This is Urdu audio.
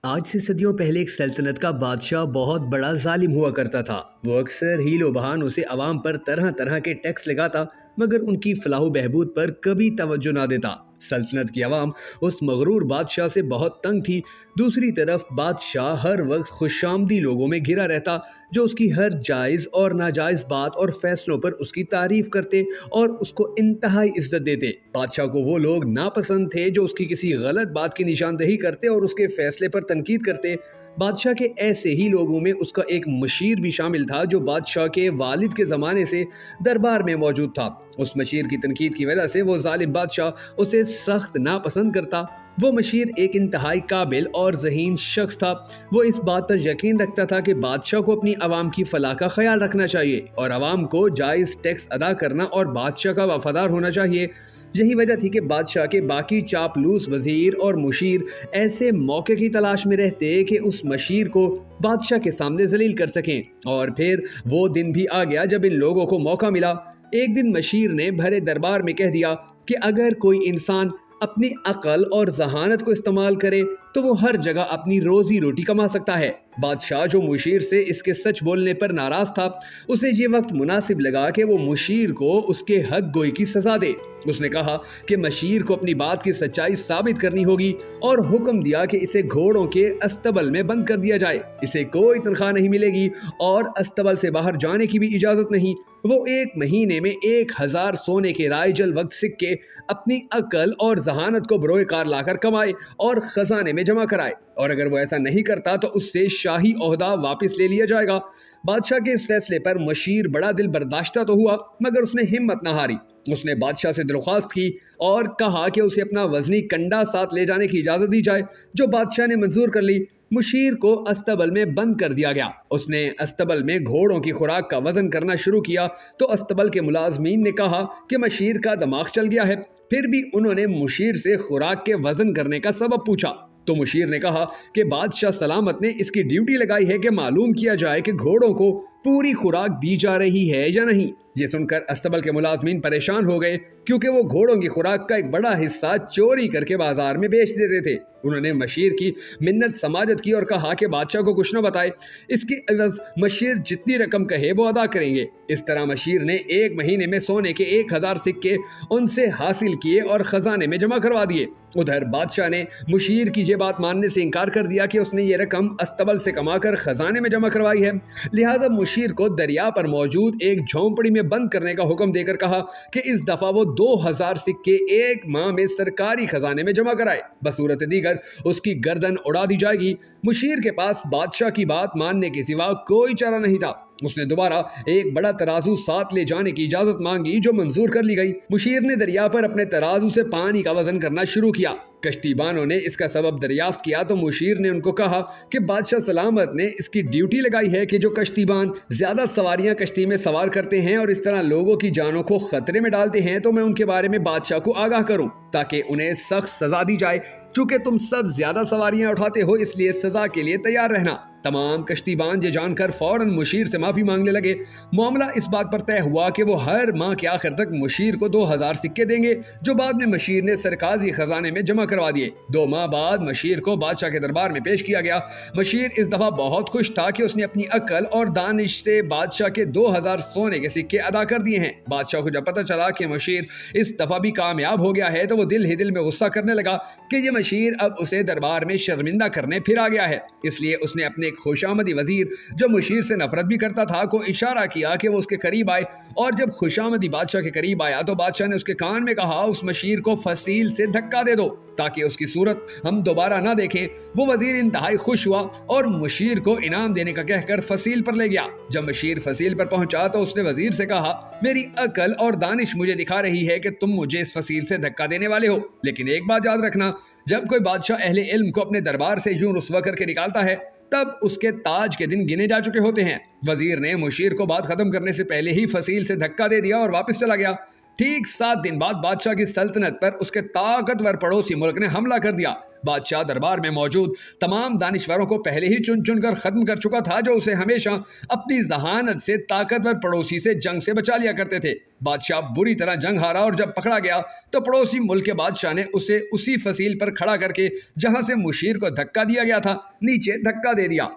آج سے صدیوں پہلے ایک سلطنت کا بادشاہ بہت بڑا ظالم ہوا کرتا تھا۔ وہ اکثر ہیل و بہانوں سے عوام پر طرح طرح کے ٹیکس لگاتا مگر ان کی فلاح و بہبود پر کبھی توجہ نہ دیتا۔ سلطنت کی عوام اس مغرور بادشاہ سے بہت تنگ تھی۔ دوسری طرف بادشاہ ہر وقت خوش آمدی لوگوں میں گھرا رہتا جو اس کی ہر جائز اور ناجائز بات اور فیصلوں پر اس کی تعریف کرتے اور اس کو انتہائی عزت دیتے۔ بادشاہ کو وہ لوگ ناپسند تھے جو اس کی کسی غلط بات کی نشاندہی کرتے اور اس کے فیصلے پر تنقید کرتے۔ بادشاہ کے ایسے ہی لوگوں میں اس کا ایک مشیر بھی شامل تھا جو بادشاہ کے والد کے زمانے سے دربار میں موجود تھا۔ اس مشیر کی تنقید کی وجہ سے وہ ظالم بادشاہ اسے سخت ناپسند کرتا۔ وہ مشیر ایک انتہائی قابل اور ذہین شخص تھا۔ وہ اس بات پر یقین رکھتا تھا کہ بادشاہ کو اپنی عوام کی فلاح کا خیال رکھنا چاہیے اور عوام کو جائز ٹیکس ادا کرنا اور بادشاہ کا وفادار ہونا چاہیے۔ یہی وجہ تھی کہ بادشاہ کے باقی چاپلوس وزیر اور مشیر ایسے موقع کی تلاش میں رہتے کہ اس مشیر کو بادشاہ کے سامنے ذلیل کر سکیں۔ اور پھر وہ دن بھی آ گیا جب ان لوگوں کو موقع ملا۔ ایک دن مشیر نے بھرے دربار میں کہہ دیا کہ اگر کوئی انسان اپنی عقل اور ذہانت کو استعمال کرے تو وہ ہر جگہ اپنی روزی روٹی کما سکتا ہے۔ بادشاہ جو مشیر سے اس کے سچ بولنے پر ناراض تھا، اسے یہ وقت مناسب لگا کہ وہ مشیر کو اس کے حق گوئی کی سزا دے۔ اس نے کہا کہ مشیر کو اپنی بات کی سچائی ثابت کرنی ہوگی اور حکم دیا کہ اسے گھوڑوں کے استبل میں بند کر دیا جائے۔ اسے کوئی تنخواہ نہیں ملے گی اور استبل سے باہر جانے کی بھی اجازت نہیں۔ وہ 1 مہینے میں 1000 سونے کے رائجل وقت سکے اپنی عقل اور ذہانت کو بروئے کار لا کر کمائے اور خزانے میں جمع کرائے، اور اگر وہ ایسا نہیں کرتا تو اس سے شاہی عہدہ واپس لے لیا جائے گا۔ بادشاہ کے اس فیصلے پر مشیر بڑا دل برداشتہ تو ہوا مگر اس نے ہمت نہ ہاری۔ اس نے بادشاہ سے درخواست کی اور کہا کہ اسے اپنا وزنی کنڈا ساتھ لے جانے کی اجازت دی جائے، جو بادشاہ نے منظور کر لی۔ مشیر کو استبل میں بند کر دیا گیا۔ اس نے استبل میں گھوڑوں کی خوراک کا وزن کرنا شروع کیا تو استبل کے ملازمین نے کہا کہ مشیر کا دماغ چل گیا ہے۔ پھر بھی انہوں نے مشیر سے خوراک کے وزن کرنے کا سبب پوچھا تو مشیر نے کہا کہ بادشاہ سلامت نے اس کی ڈیوٹی لگائی ہے کہ معلوم کیا جائے کہ گھوڑوں کو پوری خوراک دی جا رہی ہے یا نہیں۔ یہ سن کر استبل کے ملازمین پریشان ہو گئے کیونکہ وہ گھوڑوں کی خوراک کا ایک بڑا حصہ چوری کر کے بازار میں بیچ دیتے تھے۔ انہوں نے مشیر کی منت سماجت کی اور کہا کہ بادشاہ کو کچھ نہ بتائے، اس کی عوض مشیر جتنی رقم کہے وہ ادا کریں گے۔ اس طرح مشیر نے 1 مہینے میں سونے کے 1000 سکے ان سے حاصل کیے اور خزانے میں جمع کروا دیے۔ ادھر بادشاہ نے مشیر کی یہ بات ماننے سے انکار کر دیا کہ اس نے یہ رقم استبل سے کما کر خزانے میں جمع کروائی ہے، لہٰذا مشیر کو دریا پر موجود ایک جھونپڑی میں بند کرنے کا حکم دے کر کہا کہ اس دفعہ وہ 2000 سکے 1 ماہ میں سرکاری خزانے میں جمع کرائے، بصورت دیگر اس کی گردن اڑا دی جائے گی۔ مشیر کے پاس بادشاہ کی بات ماننے کے سوا کوئی چارہ نہیں تھا۔ اس نے دوبارہ ایک بڑا ترازو ساتھ لے جانے کی اجازت مانگی جو منظور کر لی گئی۔ مشیر نے دریا پر اپنے ترازو سے پانی کا وزن کرنا شروع کیا۔ کشتی بانوں نے اس کا سبب دریافت کیا تو مشیر نے ان کو کہا کہ بادشاہ سلامت نے اس کی ڈیوٹی لگائی ہے کہ جو کشتی بان زیادہ سواریاں کشتی میں سوار کرتے ہیں اور اس طرح لوگوں کی جانوں کو خطرے میں ڈالتے ہیں تو میں ان کے بارے میں بادشاہ کو آگاہ کروں تاکہ انہیں سخت سزا دی جائے۔ چونکہ تم سب زیادہ سواریاں اٹھاتے ہو اس لیے سزا کے لیے تیار رہنا۔ تمام کشتی بان یہ جان کر فوراً مشیر سے معافی مانگنے لگے۔ معاملہ اس بات پر طے ہوا کہ وہ ہر ماہ کے آخر تک مشیر کو 2000 سکے دیں گے جو بعد میں مشیر نے سرکاری خزانے میں جمع کروا دیے۔ 2 ماہ بعد مشیر کو بادشاہ کے دربار میں پیش کیا گیا۔ مشیر اس دفعہ بہت خوش تھا کہ اس نے اپنی عقل اور دانش سے بادشاہ کے 2000 سونے کے سکے ادا کر دیے ہیں۔ بادشاہ کو جب پتہ چلا کہ مشیر اس دفعہ بھی کامیاب ہو گیا ہے تو وہ دل ہی دل میں غصہ کرنے لگا کہ یہ مشیر اب اسے دربار میں شرمندہ کرنے پھر آ گیا ہے۔ اس لیے اس نے اپنے خوش آمدی وزیر جو مشیر سے نفرت بھی کرتا تھا کو اشارہ کیا کہ وہ اس کے قریب آئے، اور جب خوش آمدی بادشاہ کے قریب آیا تو بادشاہ نے اس کے کان میں کہا اس مشیر کو فصیل سے دھکا دے دو تاکہ اس کی صورت ہم دوبارہ نہ دیکھیں۔ وہ وزیر انتہائی خوش ہوا اور مشیر کو انعام دینے کا کہہ کر فصیل پر لے گیا۔ جب مشیر فصیل پر پہنچا تو اس نے وزیر سے کہا میری عقل اور دانش مجھے دکھا رہی ہے کہ تم مجھے اس فصیل سے دھکا دینے والے ہو، لیکن ایک بات یاد رکھنا، جب کوئی بادشاہ اہل علم کو اپنے دربار سے یوں رسوا کر کے نکالتا ہے تب اس کے تاج کے دن گنے جا چکے ہوتے ہیں۔ وزیر نے مشیر کو بات ختم کرنے سے پہلے ہی فصیل سے دھکا دے دیا اور واپس چلا گیا۔ ٹھیک 7 دن بعد بادشاہ کی سلطنت پر اس کے طاقتور پڑوسی ملک نے حملہ کر دیا۔ بادشاہ دربار میں موجود تمام دانشوروں کو پہلے ہی چن چن کر ختم کر چکا تھا، جو اسے ہمیشہ اپنی ذہانت سے طاقتور پڑوسی سے جنگ سے بچا لیا کرتے تھے۔ بادشاہ بری طرح جنگ ہارا اور جب پکڑا گیا تو پڑوسی ملک کے بادشاہ نے اسے اسی فصیل پر کھڑا کر کے جہاں سے مشیر کو دھکا دیا گیا تھا نیچے دھکا دے دیا۔